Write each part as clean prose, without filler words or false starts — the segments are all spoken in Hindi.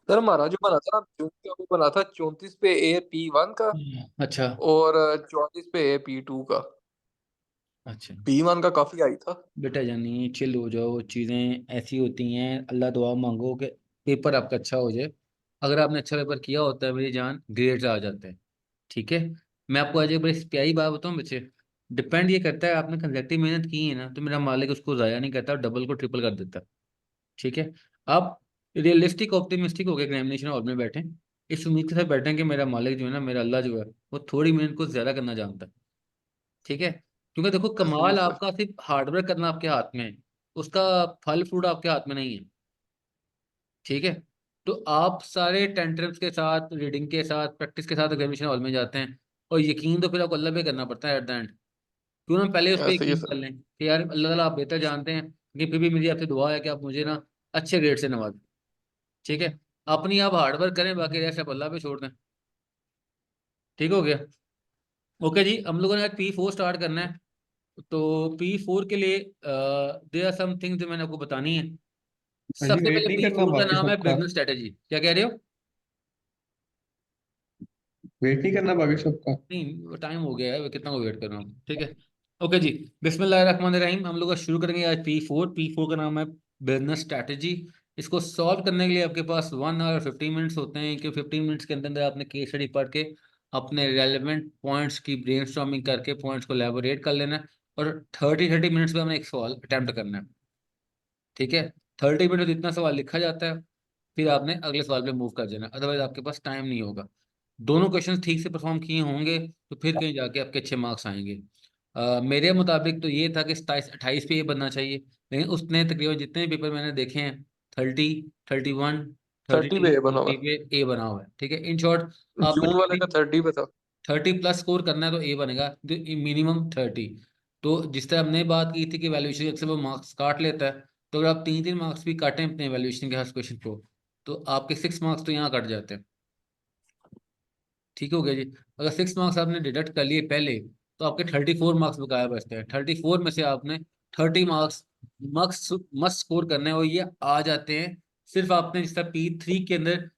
सर हमारा जो बना था ना जून का, वो बना था 34 पे AP1 का अच्छा। और 44 पे AP2 का। अच्छा P1 का काफी हाई था। बेटा जानी चिल हो जाओ, चीज़ें ऐसी होती हैं, अल्लाह दुआ मांगो कि पेपर आपका अच्छा हो जाए। अगर आपने अच्छा पेपर किया होता है मेरी जान, ग्रेड्स आ जाते हैं। ठीक है। मैं आपको आज एक बड़ी प्यारी बात बताऊं बच्चे। डिपेंड ये करता है, आपने कंसेक्टिव मेहनत की है ना, तो मेरा मालिक उसको ज़ाया नहीं करता, डबल को ट्रिपल कर देता है। ठीक है। आप रियलिस्टिक ऑप्टिमिस्टिक होकर एग्जामिनेशन हॉल में बैठें, इस उम्मीद के साथ बैठें कि मेरा मालिक जो है ना, मेरा अल्लाह जो है, वो थोड़ी मेहनत को ज़्यादा करना जानता है। ठीक है। क्योंकि देखो, जी कमाल सर। आपका सिर्फ हार्डवर्क करना आपके हाथ में है, उसका फल फ्रूट आपके हाथ में नहीं है। ठीक है। तो आप सारे टेंट्रम्स के साथ, रीडिंग के साथ, प्रैक्टिस के साथ एग्जामिनेशन हॉल में जाते हैं, और यकीन तो फिर आपको अल्लाह पे करना पड़ता है एट द एंड। क्यों ना पहले उस पर ऐसे ही है यकीन सर। कर लें कि यार अल्लाह ताला आप बेहतर जानते हैं, कि फिर भी मेरी आपसे दुआ है कि आप मुझे ना अच्छे ग्रेड से नवाजें। ठीक है। अपनी आप हार्डवर्क करें, बाकी रेस्ट आप अल्लाह पे छोड़ दें। ठीक हो गया। ओके जी, हम लोगों ने आज P4 स्टार्ट करना है। तो P4 के लिए देयर आर सम थिंग्स जो मैंने आपको बतानी है। अभी सबसे वेट पहले नहीं करना P4 का बाकी नाम है सबका? Business strategy. क्या कह रहे हो? वेट नहीं करना बाकी सबका? नहीं, टाइम हो गया है, कितना वेट कर रहा हूँ। ठीक है। ओके जी। बिस्मिल्लाहिर्रहमानिर्रहीम। हम लोग का शुरू करेंगे आज P4 का नाम है बिजनेस स्ट्रैटेजी। इसको सॉल्व करने के लिए आपके पास 1 आवर 15 मिनट्स होते हैं, कि 15 मिनट्स के अंदर अंदर आपने केस स्टडी पढ़ के अपने रेलेवेंट पॉइंट्स की ब्रेनस्टॉर्मिंग करके पॉइंट्स को एलैबोरेट कर लेना है। और 30-30 मिनट्स में हमने एक सवाल अटेम्प्ट करना है। ठीक है। 30 मिनट में जितना सवाल लिखा जाता है, फिर आपने अगले सवाल पे मूव कर जाना, अदरवाइज आपके पास टाइम नहीं होगा। दोनों क्वेश्चन ठीक से परफॉर्म किए होंगे तो फिर कहीं जाके आपके अच्छे मार्क्स आएंगे। मेरे मुताबिक तो ये था कि 27-28 पे ये बनना चाहिए, लेकिन उसने तकरीबन जितने पेपर मैंने देखे हैं, 30, 31, थर्टी 30 टू पे बना हुआ फोर्टी पे ए बना हुआ है। ठीक है। इन शॉर्ट, है। आपको जून वाले का 30 पे था। 30+ स्कोर करना है तो ए बनेगा, मिनिमम 30। तो जिस तरह हमने बात की थी कि वैल्यूएशन अक्सर वो मार्क्स काट लेता है, तो अगर आप 3-3 मार्क्स भी काटें अपने वैल्यूएशन के हर क्वेश्चन को, तो आपके 6 मार्क्स तो यहाँ कट जाते हैं। ठीक हो गया जी। अगर 6 मार्क्स आपने डिडक्ट कर लिए पहले, तो आपके 34 मार्क्स बकाया बचते हैं। 34 में से आपने 30 मार्क्स मार्क्स मस्ट स्कोर करने हैं, और ये आ जाते हैं सिर्फ आपने जिस तरह P3 के अंदर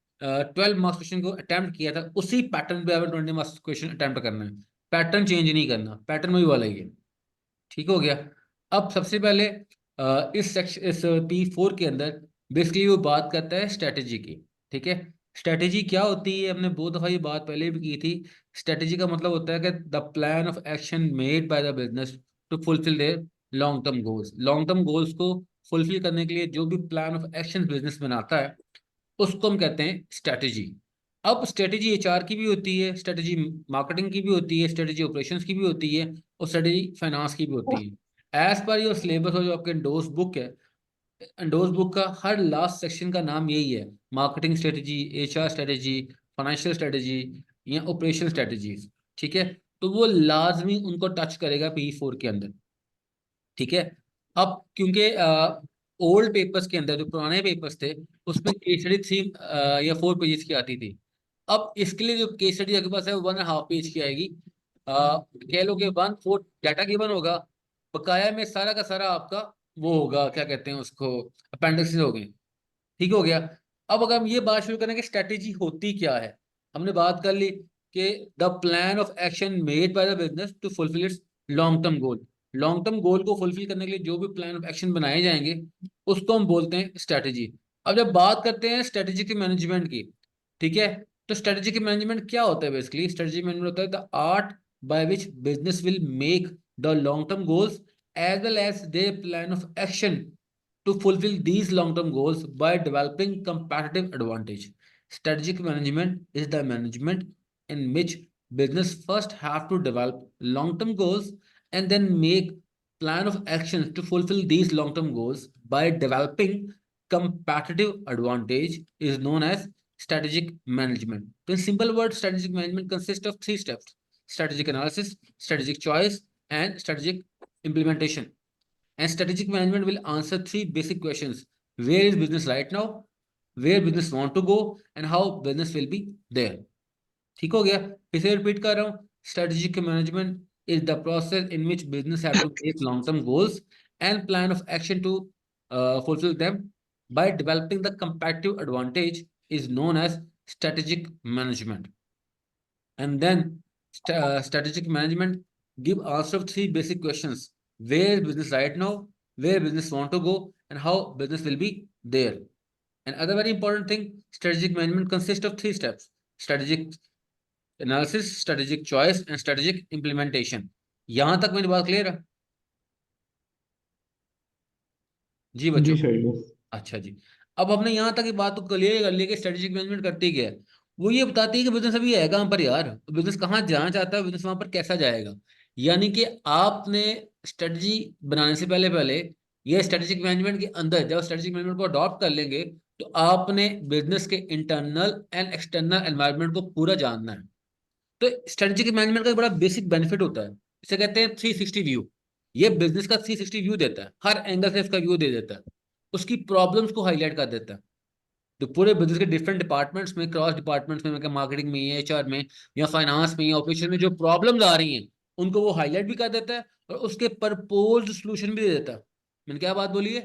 12 मार्क्स क्वेश्चन को अटेम्प्ट किया था, उसी पैटर्न पे आपने 20 मार्क्स क्वेश्चन अटेम्प्ट करना है। पैटर्न चेंज नहीं करना, पैटर्न वही वाला ही है। ठीक हो गया। अब सबसे पहले इस P4 के अंदर बेसिकली वो बात करता है स्ट्रेटेजी की। ठीक है। स्ट्रेटेजी क्या होती है, हमने बहुत दफा ये बात पहले भी की थी। स्ट्रेटेजी का मतलब होता है कि the plan of action made by the business to fulfill their long term goals. Long term goals को फुलफिल करने के लिए जो भी प्लान ऑफ एक्शन बिजनेस बनाता है, उसको हम कहते हैं स्ट्रेटेजी। अब स्ट्रेटेजी एचआर की भी होती है, स्ट्रेटेजी मार्केटिंग की भी होती है, स्ट्रेटेजी ऑपरेशंस की भी होती है, और स्ट्रेटेजी फाइनेंस की भी होती है। एज पर योर सिलेबस और जो आपके एंडोर्स बुक है, एंडोर्स बुक का हर लास्ट सेक्शन का नाम यही है: marketing strategy, HR strategy, financial strategy, या ऑपरेशन स्ट्रेटेजीज। ठीक है। तो वो लाजमी उनको टच करेगा P4 के अंदर। ठीक है। अब क्योंकि ओल्ड पेपर्स के अंदर जो पुराने पेपर्स थे, उसमें केस स्टडी 3 या 4 पेजेस की आती थी। अब इसके लिए जो केस स्टडी आपके पास है, 1.5 पेज की आएगी। कह लो कि 1/4 डाटा गिवन होगा, बकाया में सारा का सारा आपका वो होगा, क्या कहते हैं उसको, अपेंडिक्सेस हो गए। ठीक हो गया। अब अगर हम ये बात शुरू करें कि स्ट्रेटेजी होती क्या है, हमने बात कर ली कि the plan of action made by the business to fulfill its long term goal. Long term goal को फुलफिल करने के लिए जो भी प्लान ऑफ एक्शन बनाए जाएंगे, उसको हम बोलते हैं स्ट्रेटेजी। अब जब बात करते हैं स्ट्रेटेजी के मैनेजमेंट की, ठीक है, तो स्ट्रेटेजी के मैनेजमेंट क्या होता है? बेसिकली स्ट्रेटेजी मैनेजमेंट होता है the art by which business will make the long term goals as well as they plan of action to fulfill these long-term goals by developing competitive advantage. Strategic management is the management in which business first have to develop long-term goals and then make plan of actions to fulfill these long-term goals by developing competitive advantage is known as strategic management. In simple words, strategic management consists of 3 steps: strategic analysis, strategic choice, and strategic implementation. And strategic management will answer 3 basic questions: where is business right now, where business want to go, and how business will be there. ठीक हो गया। फिर से रिपीट कर रहा हूँ: strategic management is the process in which business have to make long term goals and plan of action to fulfill them by developing the competitive advantage is known as strategic management. And then strategic management give answer of three basic questions: where is business right now, where business want to go, and how business will be there. And other very important thing, strategic management consists of three steps: strategic analysis, strategic choice, and strategic implementation. यहां तक मेरी बात क्लियर है? जी बच्चों। जी सर। अच्छा जी, अब हमने यहाँ तक की बात तो क्लियर कर ली कि स्ट्रेटेजिक मैनेजमेंट करती क्या है। वो ये बताती है कि बिजनेस अभी है कहाँ पर यार, बिजनेस कहाँ जाना चाहता है, बिजनेस वहां पर कैसा जाएगा। यानी कि आपने स्ट्रेटजी बनाने से पहले पहले ये स्ट्रेटेजिक मैनेजमेंट के अंदर जब स्ट्रेटेजिक मैनेजमेंट को अडॉप्ट कर लेंगे तो आपने बिजनेस के इंटरनल एंड एक्सटर्नल एनवायरनमेंट को पूरा जानना है। तो स्ट्रेटेजिक मैनेजमेंट का एक बड़ा बेसिक बेनिफिट होता है, इसे कहते हैं 360 व्यू। ये बिजनेस का 360 व्यू देता है, हर एंगल से इसका व्यू दे देता है, उसकी प्रॉब्लम्स को हाईलाइट कर देता है। तो पूरे बिजनेस के डिफरेंट डिपार्टमेंट्स में, क्रॉस डिपार्टमेंट्स में, मार्केटिंग में, एचआर में, या फाइनेंस में, या ऑपरेशन में जो प्रॉब्लम्स आ रही हैं उनको वो हाईलाइट भी कर देता है और उसके प्रपोज्ड सॉल्यूशन भी दे देता है। मैंने क्या बात बोली है?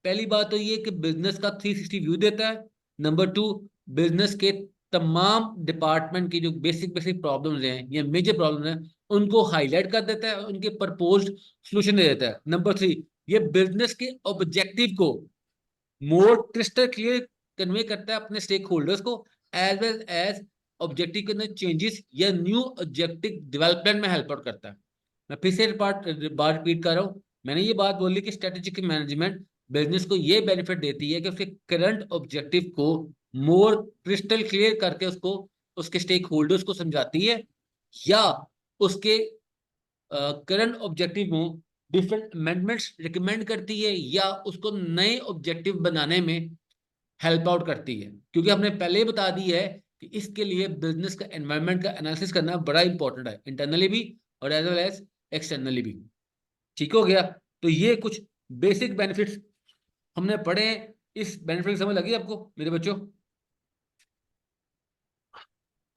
पहली बात तो ये कि बिजनेस का 360 व्यू देता है। नंबर 2, बिजनेस के तमाम डिपार्टमेंट की जो बेसिक बेसिक प्रॉब्लम्स हैं या मेजर प्रॉब्लम्स हैं उनको हाईलाइट कर देता है और उनके प्रपोज्ड सॉल्यूशन दे देता है। नंबर 3, ये बिजनेस के ऑब्जेक्टिव को मोर क्रिस्टल क्लियर कन्वे करता है अपने स्टेक होल्डर्स को, एज वेल एज ऑब्जेक्टिव के अंदर चेंजेस या न्यू ऑब्जेक्टिव डेवलपमेंट में हेल्प आउट करता है। मैं फिर से बात रिपीट कर रहा हूँ, मैंने ये बात बोली कि स्ट्रेटेजिक मैनेजमेंट बिजनेस को ये बेनिफिट देती है कि उसके करंट ऑब्जेक्टिव को मोर क्रिस्टल क्लियर करके उसको उसके स्टेक होल्डर्स को समझाती है, या उसके करंट ऑब्जेक्टिव में डिफरेंट अमेंडमेंट्स रिकमेंड करती है, या उसको नए ऑब्जेक्टिव बनाने में हेल्प आउट करती है। क्योंकि हमने पहले ही बता दी है कि इसके लिए बिजनेस का एनवायरनमेंट का एनालिसिस करना बड़ा इंपॉर्टेंट है, इंटरनली भी और एज वेल एज एक्सटर्नली भी। ठीक हो गया? तो ये कुछ बेसिक बेनिफिट्स हमने पढ़े हैं। इस बेनिफिट की समझ लगी आपको मेरे बच्चों?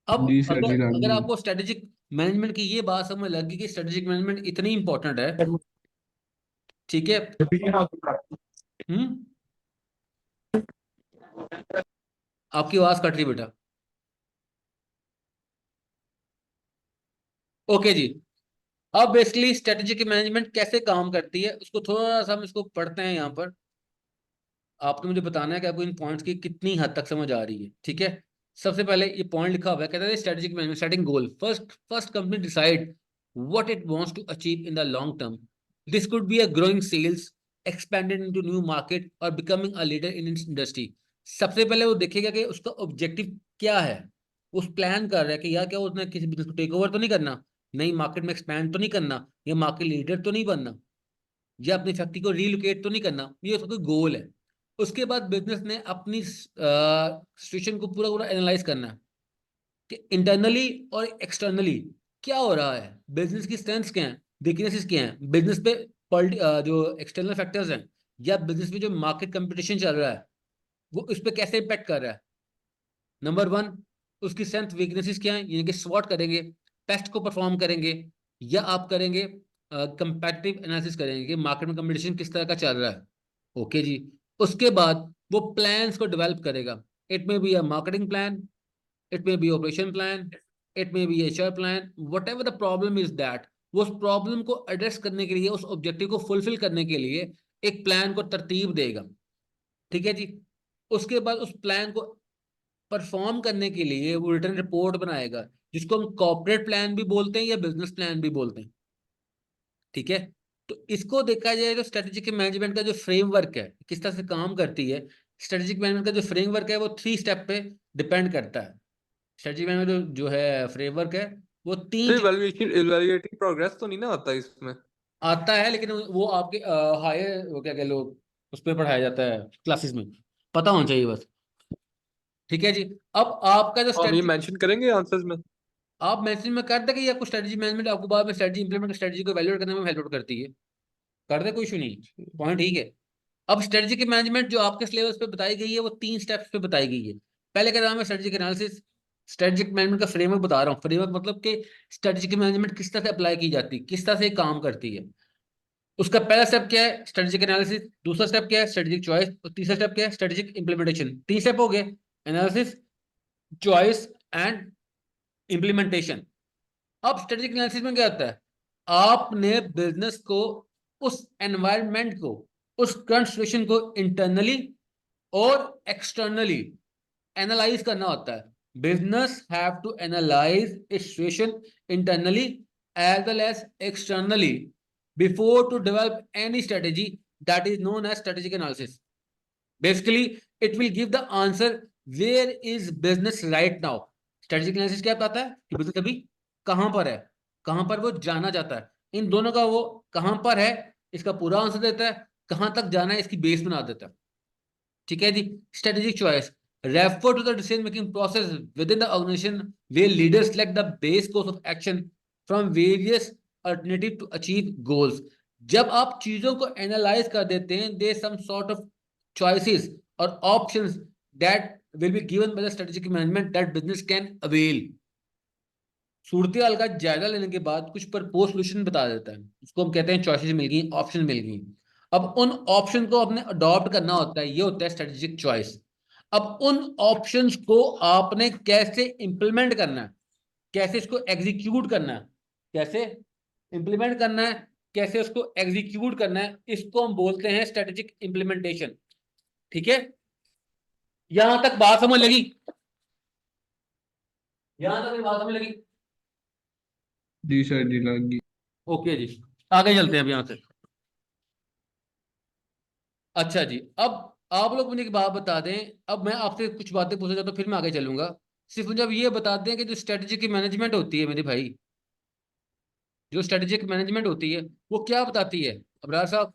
अब जी सर जी अगर जी। आपको स्ट्रेटेजिक मैनेजमेंट की ये बात समझ लगी कि स्ट्रेटेजिक मैनेजमेंट इतनी इंपॉर्टेंट है, ठीक है। हम्म, आपकी आवाज कट रही बेटा। ओके जी, अब बेसिकली स्ट्रेटेजिक मैनेजमेंट कैसे काम करती है उसको थोड़ा सा हम इसको पढ़ते हैं यहाँ पर। आपने मुझे बताना है कि आपको इन पॉइंट्स की कितनी हद तक समझ आ रही है। ठीक है, सबसे पहले ये पॉइंट लिखा हुआ है, कहता है strategic management setting goal. First company decide what it wants to achieve in the long term. This could be a growing sales, expanded into new market और becoming a leader in its industry. सबसे पहले वो देखेगा कि उसका ऑब्जेक्टिव क्या है। उस प्लान कर रहा है कि यार क्या उसने किसी बिजनेस को टेक ओवर तो नहीं करना, नई मार्केट में एक्सपैंड तो नहीं करना, या मार्केट लीडर तो नहीं बनना, या अपनी फैक्ट्री को रीलोकेट तो नहीं करना। ये उसका गोल है। उसके बाद बिजनेस ने अपनी सिचुएशन को पूरा पूरा एनालाइज करना है कि इंटरनली और एक्सटर्नली क्या हो रहा है, बिजनेस की स्ट्रेंथ्स क्या हैं, वीकनेसेस क्या हैं, बिजनेस पे जो एक्सटर्नल फैक्टर्स हैं या बिजनेस में जो मार्केट कंपटीशन चल रहा है वो इस पे कैसे इम्पैक्ट कर रहा है। नंबर 1, उसकी स्ट्रेंथ वीकनेसेस क्या है, यानी कि स्वॉट करेंगे, टेस्ट को परफॉर्म करेंगे, या आप करेंगे कंपैरेटिव एनालिसिस करेंगे कि मार्केट में कंपटीशन किस तरह का चल रहा है। ओके जी, उसके बाद वो प्लान्स को डेवलप करेगा। It may be a marketing plan, it may be operation plan, it may be HR plan, what ever the problem is that. वो उस प्रॉब्लम को एड्रेस करने के लिए, उस ऑब्जेक्टिव को फुलफिल करने के लिए एक प्लान को तरतीब देगा। ठीक है जी, उसके बाद उस प्लान को परफॉर्म करने के लिए वो रिटर्न रिपोर्ट बनाएगा, जिसको हम कॉर्पोरेट प्लान भी बोलते हैं या बिजनेस प्लान भी बोलते हैं। ठीक है, तो इसको देखा जाए तो स्ट्रेटेजिक मैनेजमेंट का जो फ्रेमवर्क है किस तरह से काम करती है, स्ट्रेटेजिक मैनेजमेंट का जो फ्रेमवर्क है वो 3 स्टेप पे डिपेंड करता है। स्ट्रेटेजिक मैनेजमेंट जो है फ्रेमवर्क है वो तो 3 इवैल्यूएटिंग प्रोग्रेस तो नहीं ना आता इसमें? आता है, लेकिन वो आपके हायर वो क्या कह लो उस पर पढ़ाया जाता है क्लासेस में, पता होना चाहिए बस। ठीक है जी, अब आपका जो हम ये स्ट्रेटेजी मेंशन करेंगे आंसर्स में? आप मैसेज में कर दे कि आपको स्ट्रेटजी मैनेजमेंट आपको बाद में स्ट्रेटजी इंप्लीमेंट स्ट्रेटजी को वैल्यूएट करने में हेल्प आउट करती है। कर दे, कोई इशू नहीं, पॉइंट ठीक है। अब स्ट्रेटजी की मैनेजमेंट जो आपके सिलेबस पे बताई गई है वो 3 स्टेप्स पे बताई गई है। पहले का नाम है स्ट्रेटजिक एनालिसिस। स्ट्रेटजिक मैनेजमेंट का फ्रेमवर्क बता रहा हूँ। फ्रेमवर्क मतलब कि स्ट्रेटजिक मैनेजमेंट किस तरह से अप्लाई की जाती है, किस तरह से काम करती है। उसका पहला स्टेप क्या है, स्ट्रेटजिक एनालिसिस। दूसरा स्टेप क्या है, स्ट्रेटजिक चॉइस। और तीसरा स्टेप क्या है, स्ट्रेटजिक इंप्लीमेंटेशन। 3 स्टेप हो गए, एनालिसिस, चॉइस एंड इम्प्लीमेंटेशन। अब स्ट्रेटेजिक एनालिसिस में क्या होता है, आपने बिजनेस को, उस एनवायरनमेंट को, उस करंट सिचुएशन को इंटरनली और एक्सटर्नली एनालाइज करना होता है। Business have to analyse its situation internally as well as externally before to develop any strategy, that is known as strategic analysis. Basically it will give the answer where is business right now. Strategic analysis क्या बताता है कि बिजनेस अभी कहां पर है, कहां पर वो जाना चाहता है, इन दोनों का वो कहां पर है इसका पूरा आंसर देता है, कहां तक जाना है इसकी बेस बना देता है। ठीक है जी। Strategic choice refer to the decision making process within the organisation where leaders select the best course of action from various alternative to achieve goals. जब आप चीजों को एनालाइज कर देते हैं, they some sort of choices or options that will be given by the strategic management that business can avail। सूरत हाल का जायजा लेने के बाद कुछ प्रपोज सोल्यूशन बता देता है, उसको हम कहते हैं चॉइसेस मिल गई, ऑप्शन मिल गई। अब उन ऑप्शन को अपने अडॉप्ट करना होता है, ये होता है स्ट्रेटेजिक चॉइस। अब उन ऑप्शंस को आपने कैसे इंप्लीमेंट करना है, कैसे इसको एग्जीक्यूट करना है, कैसे इंप्लीमेंट करना है, कैसे उसको एग्जीक्यूट करना है, इसको हम बोलते हैं स्ट्रेटेजिक इंप्लीमेंटेशन। ठीक है, यहां तक बात समझ लगी? यहां तक बात समझ लगी? जी सर, जी लगी। ओके जी, आगे चलते हैं अब यहां से। अच्छा जी, अब आप लोग मुझे एक बात बता दें, अब मैं आपसे कुछ बातें पूछना चाहता हूँ, फिर मैं आगे चलूंगा। सिर्फ मुझे अब ये बता दें कि जो स्ट्रेटेजी की मैनेजमेंट होती है मेरे भाई, जो स्ट्रेटेजिक मैनेजमेंट होती है वो क्या बताती है अबरार साहब?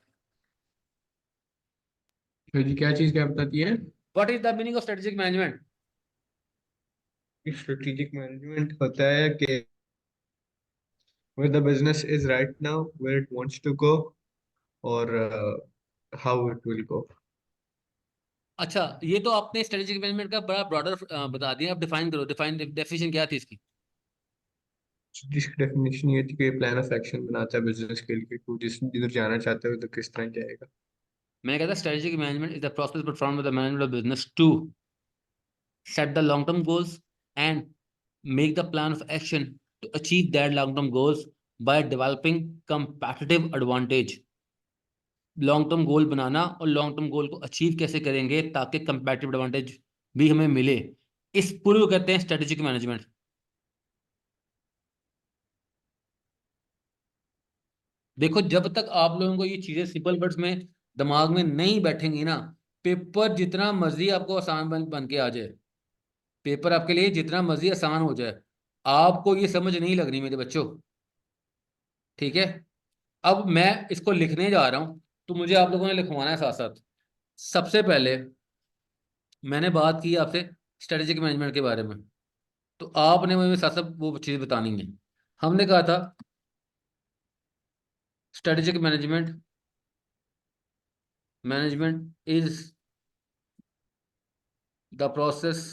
सर जी, क्या चीज क्या बताती है? What is the meaning of strategic management? Strategic management होता है कि where the business is right now, where it wants to go, or how it will go. अच्छा, ये तो आपने स्ट्रेटेजिक मैनेजमेंट का बड़ा ब्रॉडर बता दिया, अब डिफाइन करो, डिफाइन डेफिनेशन क्या थी इसकी? जिसकी डेफिनेशन ये थी कि प्लान ऑफ एक्शन बनाता है बिजनेस के लिए, वो जिस जिधर जाना चाहता है उधर किस तरह जाएगा। मैं कहता strategic management is the process perform by the management of business to set the long term goals and make the plan of action to achieve that long term goals by developing competitive advantage। Long term goal बनाना और लॉन्ग टर्म गोल को अचीव कैसे करेंगे ताकि कंपैटिटिव एडवांटेज भी हमें मिले, इस पूरे को कहते हैं स्ट्रेटेजिक मैनेजमेंट। देखो, जब तक आप लोगों को ये चीजें सिंपल वर्ड्स में दिमाग में नहीं बैठेंगी ना, पेपर जितना मर्जी आपको आसान बन के आ जाए, पेपर आपके लिए जितना मर्जी आसान हो जाए, आपको ये समझ नहीं लगनी मेरे बच्चों। ठीक है, अब मैं इसको लिखने जा रहा हूं, तो मुझे आप लोगों ने लिखवाना है साथ साथ। सबसे पहले मैंने बात की आपसे स्ट्रेटेजिक मैनेजमेंट के बारे में, तो आपने मुझे साथ साथ वो चीज बतानी है। हमने कहा था strategic management, management is the process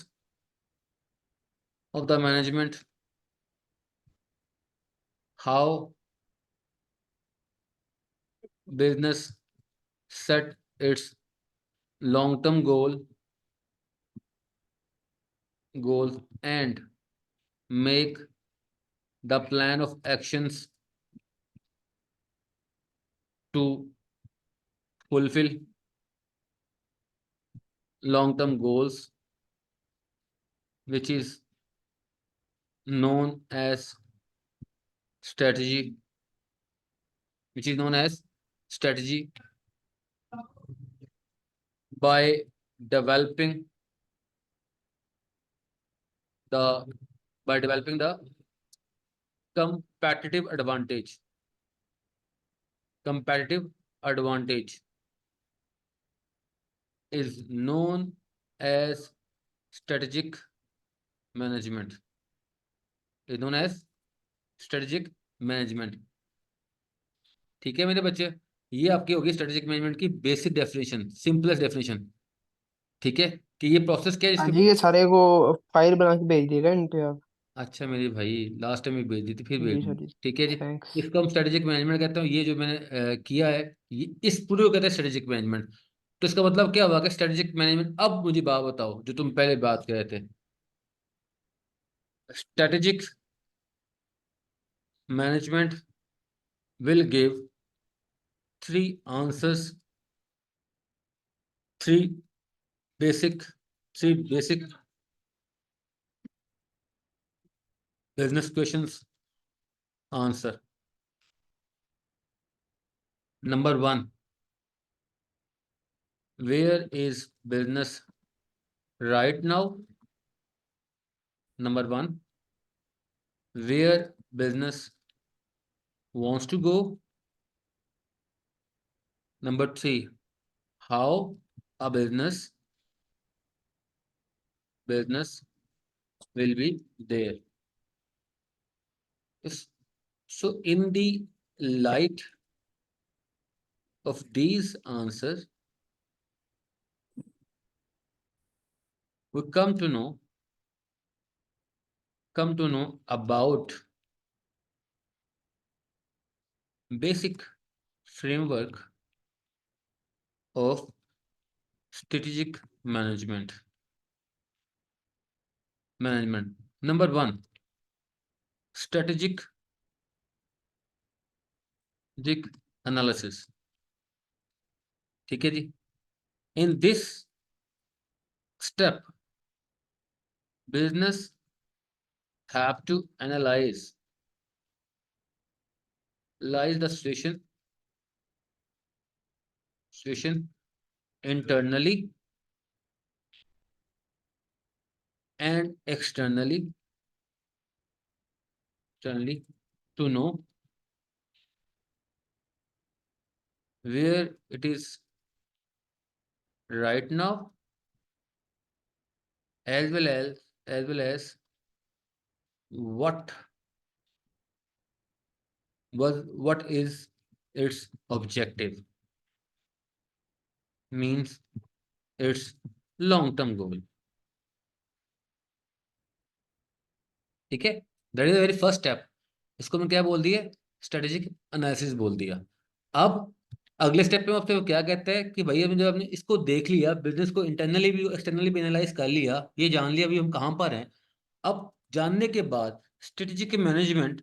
of the management how business set its long-term goals and make the plan of actions to fulfill long-term goals, which is known as strategy, which is known as strategy by developing the competitive advantage. Competitive advantage is known as strategic management. Is known as strategic management। ठीक है मेरे बच्चे, ये आपकी होगी स्ट्रेटेजिक मैनेजमेंट की बेसिक डेफिनेशन, सिंपलेस्ट डेफिनेशन। ठीक है, कि ये प्रोसेस क्या है हाँ इसके। जी, ये सारे को फाइल बना के भेज दिएगा इन पे आप। अच्छा मेरे भाई, लास्ट टाइम भी भेज दी थी, फिर भेज जी दी। सर जी। ठीक है जी, थैंक्स। इसको हम स्ट्रेटेजिक मैनेजमेंट कहते हैं। ये जो मैंने किया है, ये इस पूरे को कहते हैं स्ट्रेटेजिक मैनेजमेंट। तो इसका मतलब क्या हुआ कि स्ट्रेटेजिक मैनेजमेंट। अब मुझे बात बताओ जो तुम पहले बात कर रहे थे, strategic management will give three answers, three basic, three basic business questions answer. Number one, where is business right now? Number one, where business wants to go. Number three, how a business will be there. So in the light of these answers, we come to know about basic framework of strategic management. Number one, strategic analysis. ठीक है जी। In this step, business have to analyze the situation internally and externally to know where it is right now, as well as what is its objective, means its long term goal. ठीक है, that is the very first step. इसको मैं क्या बोल दिया, स्ट्रेटेजिक एनालिसिस बोल दिया। अब अगले स्टेप पे आपसे वो क्या कहता है कि भैया जब आपने इसको देख लिया, बिजनेस को इंटरनली भी एक्सटर्नली भी एनालाइज कर लिया, ये जान लिया अभी हम कहाँ पर हैं, अब जानने के बाद स्ट्रेटेजिक मैनेजमेंट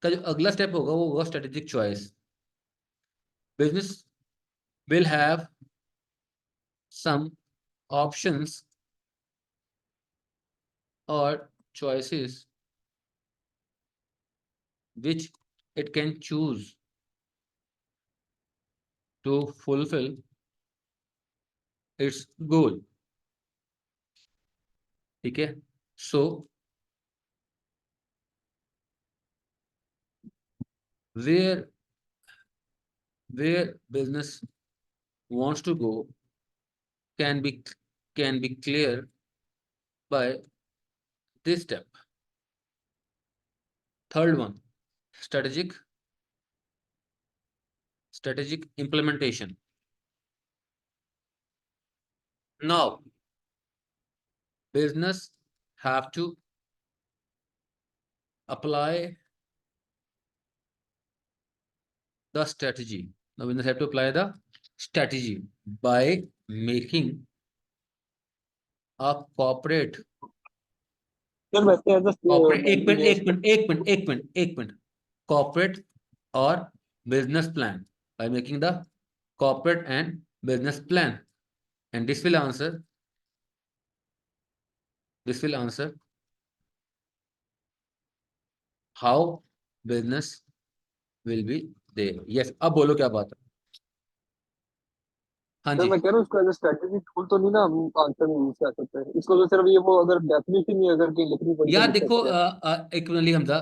का जो अगला स्टेप होगा वो होगा strategic choice. Business will have some options और choices which it can choose to fulfill its goal. ठीक है, so where business wants to go can be clear by this step. Third one, strategic implementation. Now business have to apply the strategy. Now business have to apply the strategy by making a corporate corporate or business plan, by making the corporate and business plan, and this will answer how business will be there. Yes, अब बोलो क्या बात है। हाँ सर जी, मैं कह रहा हूँ उसको एज स्ट्रेटेजी टूल तो नहीं ना हम आंसर में यूज कर सकते हैं इसको, तो सिर्फ ये वो अगर डेफिनेशन ही अगर कहीं लिखनी पड़ी तो यार लिख देखो सकते हैं। एक मिनट हमजा,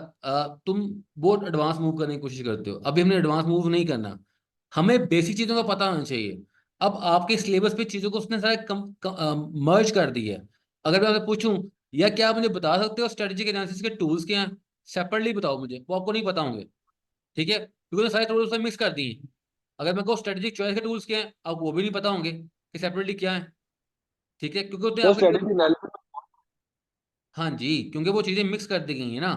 तुम बहुत एडवांस मूव करने की कोशिश करते हो, अभी हमने एडवांस मूव नहीं करना, हमें बेसिक चीजों का पता होना चाहिए। अब आपके सिलेबस पे चीजों को उसने सारा मर्ज कर दिया है। अगर मैं आपसे पूछूं या क्या आप मुझे बता सकते हो स्ट्रेटेजिक एनालिसिस के टूल्स क्या हैं, सेपरेटली बताओ मुझे, वो आपको नहीं पता होंगे। ठीक है, क्योंकि सारे टूल्स मिक्स कर दिए। अगर मैं कहूँ स्ट्रेटेजिक चॉइस के टूल्स क्या हैं, आपको वो भी नहीं पता होंगे कि सेपरेटली क्या है। ठीक है, क्योंकि उसने सर आपके, स्ट्रेटेजी एनालिसिस, हाँ जी, क्योंकि वो चीजें मिक्स कर दी गई है ना।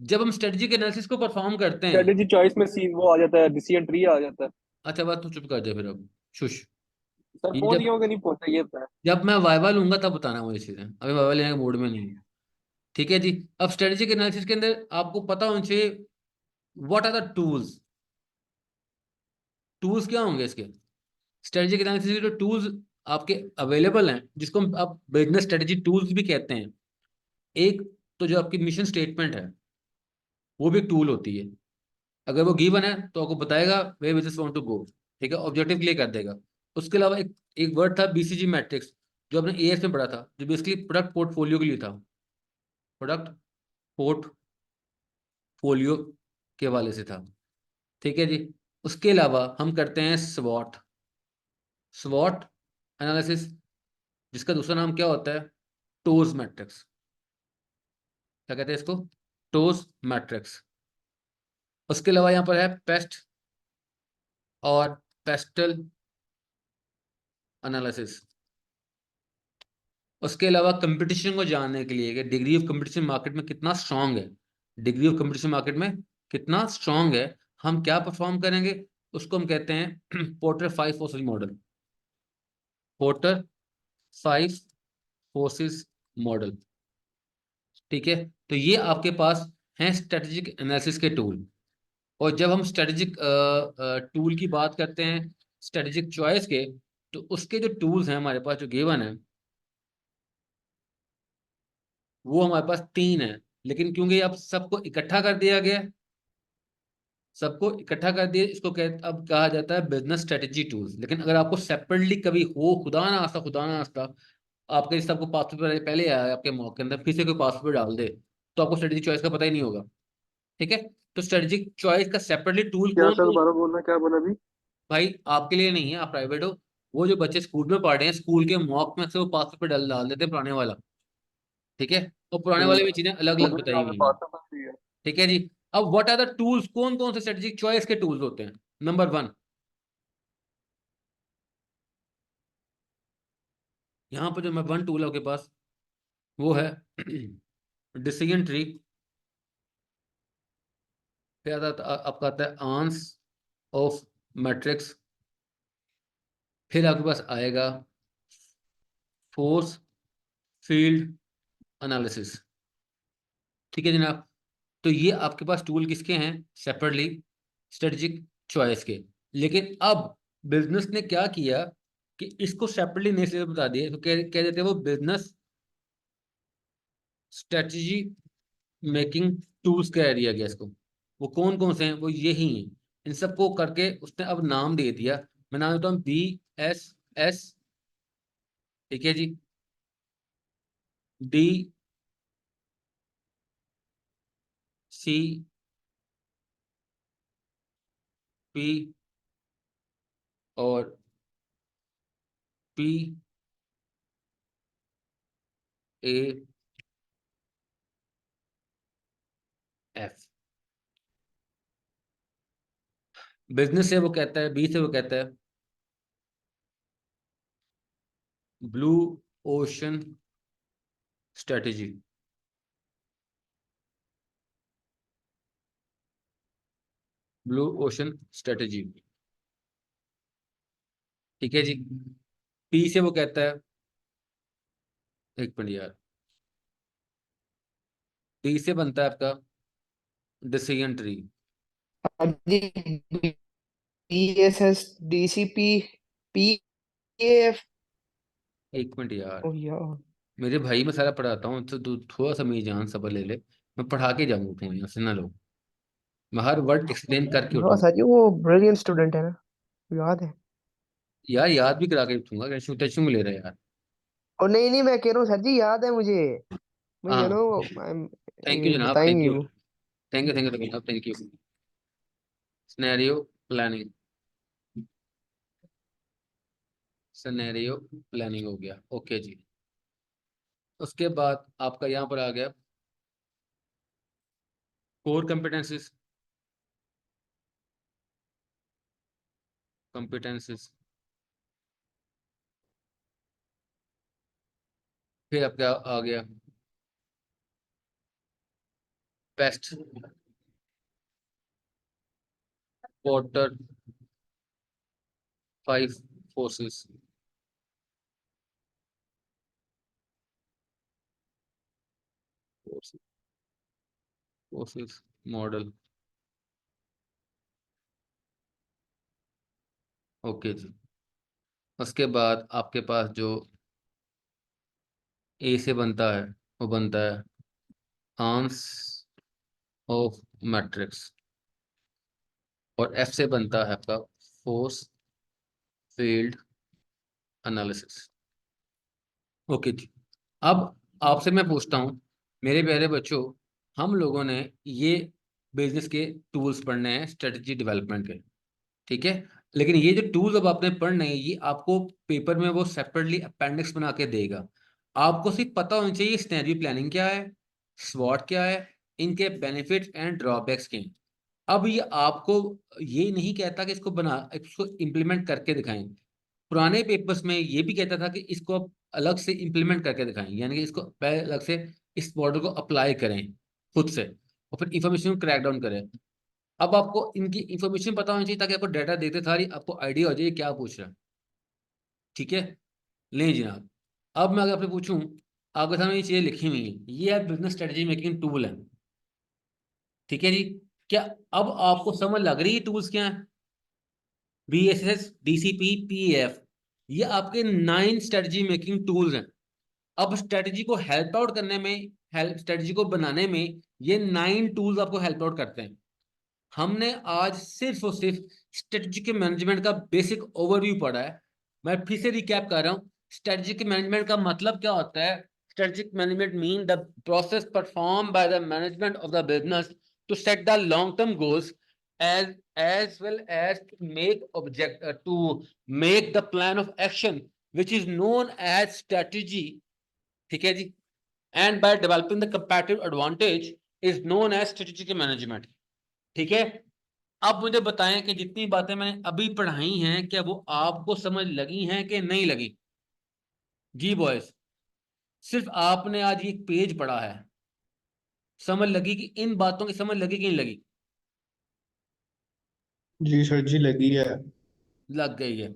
जब हम स्ट्रेटेजिक एनालिसिस को परफॉर्म करते हैं, स्ट्रेटेजी चॉइस में सी वो आ जाता है, डिसीजन ट्री आ जाता है। अच्छा बात, तू चुप कर जा फिर अब। शुश। सर ये पहुंच जब गया होगा नहीं पहुंचा ये था। जब मैं वाइवा लूंगा तब बताना मुझे चीजें, अभी वाइवा लेने के मूड में नहीं हूँ। ठीक है जी। अब स्ट्रेटेजिक एनालिसिस के अंदर आपको पता होना चाहिए what are the tools. Tools क्या होंगे इसके? स्ट्रेटेजिक एनालिसिस के जो टूल्स आपके अवेलेबल हैं, जिसको हम आप बिजनेस स्ट्रेटेजी टूल्स भी कहते हैं। एक तो जो आपकी मिशन स्टेटमेंट है, वो भी एक टूल होती है। अगर वो गिवन है तो आपको बताएगा वे बिजनेस वांट टू गो। ठीक है, ऑब्जेक्टिव क्लियर कर देगा। उसके अलावा एक वर्ड था बीसीजी मैट्रिक्स, जो आपने एएस में पढ़ा था, जो बेसिकली प्रोडक्ट पोर्टफोलियो के लिए था। प्रोडक्ट पोर्टफोलियो के हवाले से था। ठीक है जी। उसके अलावा हम करते हैं स्वॉट। स्वॉट एनालिसिस, जिसका दूसरा नाम क्या होता है? Toes matrix. क्या कहते हैं इसको? Toes matrix. उसके अलावा यहाँ पर है पेस्ट और पेस्टल एनालिसिस। उसके अलावा कंपटीशन को जानने के लिए कि डिग्री ऑफ कंपटीशन मार्केट में कितना स्ट्रांग है, डिग्री ऑफ कंपटीशन मार्केट में कितना स्ट्रांग है, हम क्या परफॉर्म करेंगे, उसको हम कहते हैं porter 5 forces model. Porter 5 forces model. ठीक है। तो ये आपके पास हैं स्ट्रेटेजिक एनालिसिस के टूल। और जब हम स्ट्रेटेजिक टूल की बात करते हैं, स्ट्रेटेजिक चॉइस के, तो उसके जो टूल्स हैं हमारे पास जो गिवन है, वो हमारे पास 3 है। लेकिन क्योंकि अब सबको इकट्ठा कर दिया गया, सबको इकट्ठा कर दिया, इसको अब कहा जाता है बिजनेस स्ट्रेटेजी टूल्स। लेकिन अगर आपको सेपरेटली कभी हो, खुदा ना आस्ता आपके सबको पासवर्ड पहले आया है आपके मॉक के अंदर, फिर से कोई पासवर्ड डाल दे, तो आपको स्ट्रेटेजी चॉइस का पता ही नहीं होगा। ठीक है। तो स्ट्रेटेजिक चॉइस का सेपरेटली टूल क्या कौन सर कौन? दोबारा बोलना क्या बोला अभी। भाई आपके लिए नहीं है, आप प्राइवेट हो। वो जो बच्चे स्कूल में पढ़ रहे हैं, स्कूल के मॉक में से वो पासवर्ड डाल डाल देते हैं पुराने वाला। ठीक है। और पुराने वाले में चीजें अलग अलग मुझे बताई यहाँ पे हुई हैं। बात समझ रही है। ठीक है जी। अब व्हाट आर द टूल्स, कौन कौन से स्ट्रेटेजिक चॉइस के टूल्स होते हैं? नंबर 1, यहाँ पर जो नंबर 1 टूल है आपके पास, वो है डिसीजन ट्री। फिर आपका आता है आंस ऑफ मैट्रिक्स। फिर आपके पास आएगा फोर्स फील्ड एनालिसिस। ठीक है जनाब। तो ये आपके पास टूल किसके हैं? सेपरेटली स्ट्रेटेजिक चॉइस के। लेकिन अब बिजनेस ने क्या किया कि इसको सेपरेटली नहीं से बता दिया, तो कह देते हैं वो बिजनेस स्ट्रेटेजी मेकिंग टूल्स का एरिया गया इसको। वो कौन कौन से हैं? वो यही हैं। इन सबको करके उसने अब नाम दे दिया। मैं नाम देता हूँ BSS। ठीक है जी। DCP और PAF। बिजनेस से वो कहता है, बी से वो कहता है blue ocean strategy. Blue ocean strategy. ठीक है जी। पी से वो कहता है, एक मिनट यार, डी से बनता है आपका decision tree. BSS DCP PAF। एक मिनट यार, ओ यार, मेरे भाई मैं सारा पढ़ाता हूँ, तो तू थोड़ा सा मेरी जान सबर ले ले। मैं पढ़ा के जाऊंगा तुम्हें, यहाँ से ना लो, मैं हर वर्ड एक्सप्लेन करके हाँ उठूंगा। सर जी, वो ब्रिलियंट स्टूडेंट है ना, याद है। यार याद भी करा के उठूंगा, टेंशन टेंशन में ले रहा है यार। और नहीं नहीं, मैं कह रहा हूँ सर जी, याद है मुझे। मैं यू हाँ, no I am thank you जनाब, बताएंगे thank you. You. Thank you thank you. Scenario planning. Scenario planning हो गया, ओके जी। उसके बाद आपका यहाँ पर आ गया कोर कॉम्पिटेंसीज। कॉम्पिटेंसीज। फिर आपका आ गया PEST Porter 5 forces, forces model. Okay जी। उसके बाद आपके पास जो ए से बनता है वो बनता है आर्म्स ऑफ मैट्रिक्स, और एफ से बनता है आपका फोर्स फील्ड एनालिसिस। ओके जी। अब आपसे मैं पूछता हूँ मेरे प्यारे बच्चों, हम लोगों ने ये बिजनेस के टूल्स पढ़ने हैं स्ट्रेटजी डेवलपमेंट के, ठीक है। लेकिन ये जो टूल्स अब आपने पढ़ने हैं ये आपको पेपर में वो सेपरेटली अपेंडिक्स बना के देगा। आपको सिर्फ पता होना चाहिए सिनेरियो प्लानिंग क्या है, स्वॉट क्या है, इनके बेनिफिट्स एंड ड्रॉबैक्स क्या हैं। अब ये आपको ये नहीं कहता कि इसको इम्प्लीमेंट करके दिखाएं। पुराने पेपर्स में ये भी कहता था कि इसको आप अलग से इम्प्लीमेंट करके दिखाएं, यानी कि इसको पहले अलग से इस मॉडल को अप्लाई करें खुद से और फिर इंफॉर्मेशन को क्रैक डाउन करें। अब आपको इनकी इंफॉर्मेशन पता होनी चाहिए ताकि आपको डाटा देते सारी आपको आइडिया हो जाए ये क्या पूछ रहा है, ठीक है। लें जनाब, अब मैं अगर आपसे पूछूं, आपके सामने ये चीजें लिखी हुई हैं, ये है बिजनेस स्ट्रेटजी मेकिंग टूल है, ठीक है जी। क्या अब आपको समझ लग रही है टूल्स क्या है? BSS, DCP, PEF, ये आपके 9 स्ट्रेटजी मेकिंग टूल्स हैं। अब स्ट्रेटजी को हेल्प आउट करने में, हेल्प स्ट्रेटजी को बनाने में ये 9 टूल्स आपको हेल्प आउट करते हैं। हमने आज सिर्फ और सिर्फ स्ट्रेटजिक मैनेजमेंट का बेसिक ओवरव्यू पढ़ा है। मैं फिर से रिकैप कर रहा हूँ, स्ट्रेटजिक मैनेजमेंट का मतलब क्या होता है। Strategic management mean the process perform by the management of the business to set the long term goals as well as to make the plan of action which is known as strategy, ठीक है जी। and by developing the competitive advantage is known as strategic management, ठीक है। अब मुझे बताएं कि जितनी बातें मैंने अभी पढ़ाई हैं क्या वो आपको समझ लगी हैं कि नहीं लगी? जी बॉयज, सिर्फ आपने आज ये पेज पढ़ा है, समझ लगी कि इन बातों की समझ लगी कि नहीं लगी? जी सर जी, लगी है। लग गई है।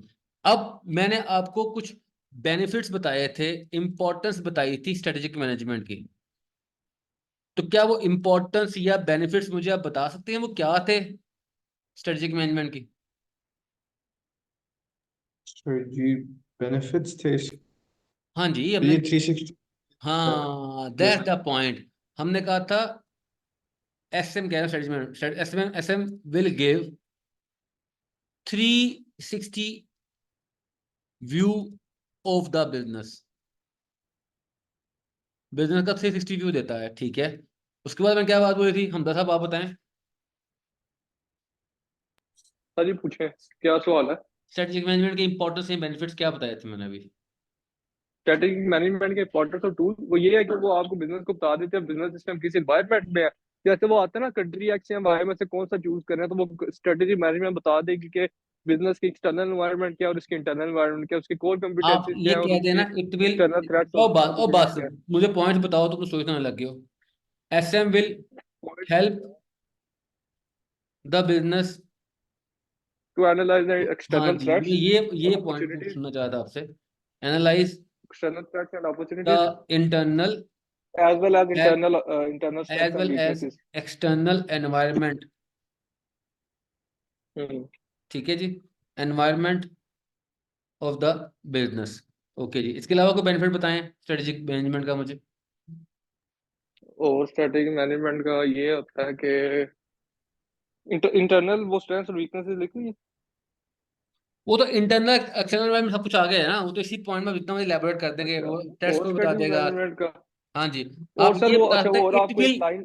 अब मैंने आपको कुछ बेनिफिट्स बताए थे, इंपॉर्टेंस बताई थी स्ट्रेटेजिक मैनेजमेंट की, तो क्या वो इंपॉर्टेंस या बेनिफिट्स मुझे आप बता सकते हैं वो क्या थे स्ट्रेटेजिक मैनेजमेंट की? सर जी, बेनिफिट्स थे हाँ जी, हमने, ये 360। हाँ दैट्स द पॉइंट। हमने कहा था SM कह रहा है, SM will give 360 view of the business, business का 360 व्यू देता है, ठीक है। उसके बाद में क्या बात बोली थी हम, साहब आप बताएं। हाँ जी, पूछे क्या सवाल है। स्ट्रेटेजिक मैनेजमेंट के इंपॉर्टेंस एंड बेनिफिट्स क्या बताए थे मैंने अभी? स्ट्रेटेजिक मैनेजमेंट के इंपॉर्टेंस ऑफ टूल वो ये है कि वो आपको बिजनेस को बता देते हैं बिजनेस सिस्टम किस एनवायरनमेंट में है। जैसे वो आता है ना कंट्री एक्स या वाई में से कौन सा चूज करना है, तो वो स्ट्रेटेजिक मैनेजमेंट बता देगी कि बिजनेस की एक्सटर्नल एनवायरनमेंट क्या है और उसकी इंटरनल एनवायरनमेंट क्या है, उसकी कोर आप कॉम्पिटेंसीज ये क्या है और कह उसकी देना इट विल, एक्सटर्नल थ्रेट्स ओ और बस ओ अपॉर्चुनिटीज बस क्या मुझे पॉइंट बताओ तो कुछ सोचने ना लग गए हो। SM विल है। Help the business, to analyse the हाँ एक्सटर्नल जी, मैं थ्रेट्स ये और पॉइंट अपॉर्चुनिटीज, सुनना चाहता आपसे। Analyse external threats and the opportunities internal as well as as internal strengths and as weaknesses। External environment, hmm. ठीक है जी, environment of the business. Okay जी, इसके अलावा कोई बेनिफिट बताएं स्ट्रेटेजिक मैनेजमेंट का मुझे। और स्ट्रेटेजिक मैनेजमेंट का ये होता है कि इंटरनल वो स्ट्रेंथ्स और वीकनेसेस लिखी है। वो तो इंटरनल एक्सटर्नल एनवायरनमेंट सब कुछ आ गया है ना, वो तो इसी पॉइंट में जितना मुझे एलैबोरेट कर देंगे अच्छा, वो टेस्ट और को बता स्ट्रेटेजिक देगा। मैनेजमेंट का हाँ जी। और आप सर ये वो बता अच्छा सकते वो हैं और इट आपको विल, एक लाइन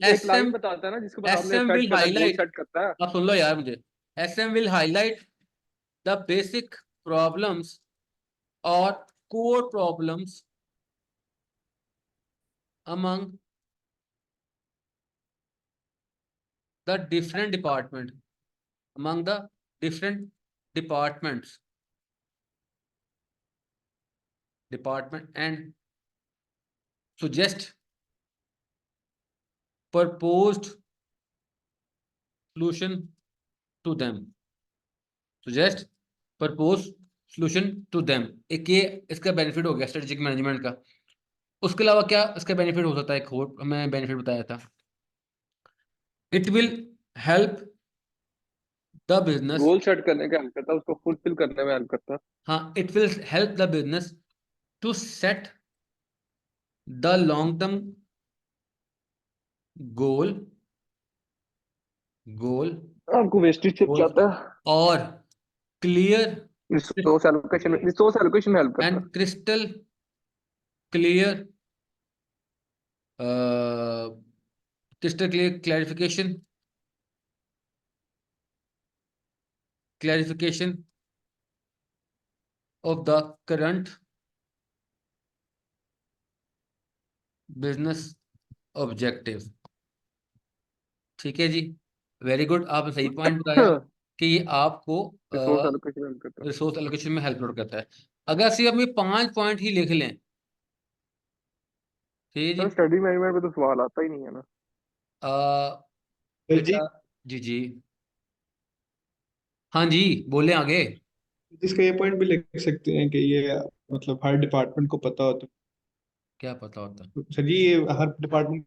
SM बताता है ना जिसके बाद आपने SM सेट विल करना है, गोल हाईलाइट, सेट करता है। आप सुन लो यार मुझे। SM will highlight the basic problems और core problems among the different department, among the different departments, department and suggest proposed solution to them, suggest proposed solution to them. एक ये इसका बेनिफिट हो गया स्ट्रेटेजिक मैनेजमेंट का। उसके अलावा क्या इसका बेनिफिट हो सकता है, एक और मैं बेनिफिट बताया था, it will help the business. Goal set करने का हेल्प करता है, उसको फुलफिल करने में हेल्प करता है। हाँ, it will help the business to set the long term goal goal आपको वेस्टेज से गोल बचाता है, और क्लियर रिसोर्स एलोकेशन में हेल्प करता and crystal clear crystal clear clarification of the current business objective। ठीक है जी, वेरी गुड, आपने सही पॉइंट बताया है। कि ये आपको रिसोर्स एलोकेशन में हेल्प करता है। रिसोर्स एलोकेशन में हेल्प करता है। अगर सिर्फ हम ये 5 पॉइंट ही लिख लें, ठीक है जी। सर स्टडी मैनेजमेंट पे तो सवाल आता ही नहीं है ना। अ, सर जी, बेटा जी जी, हाँ जी, बोले आगे। इसका ये पॉइंट भी लिख सकते हैं कि ये मतलब हर डिपार्टमेंट को पता होता क्या पता होता? है। सर जी, ये हर डिपार्टमेंट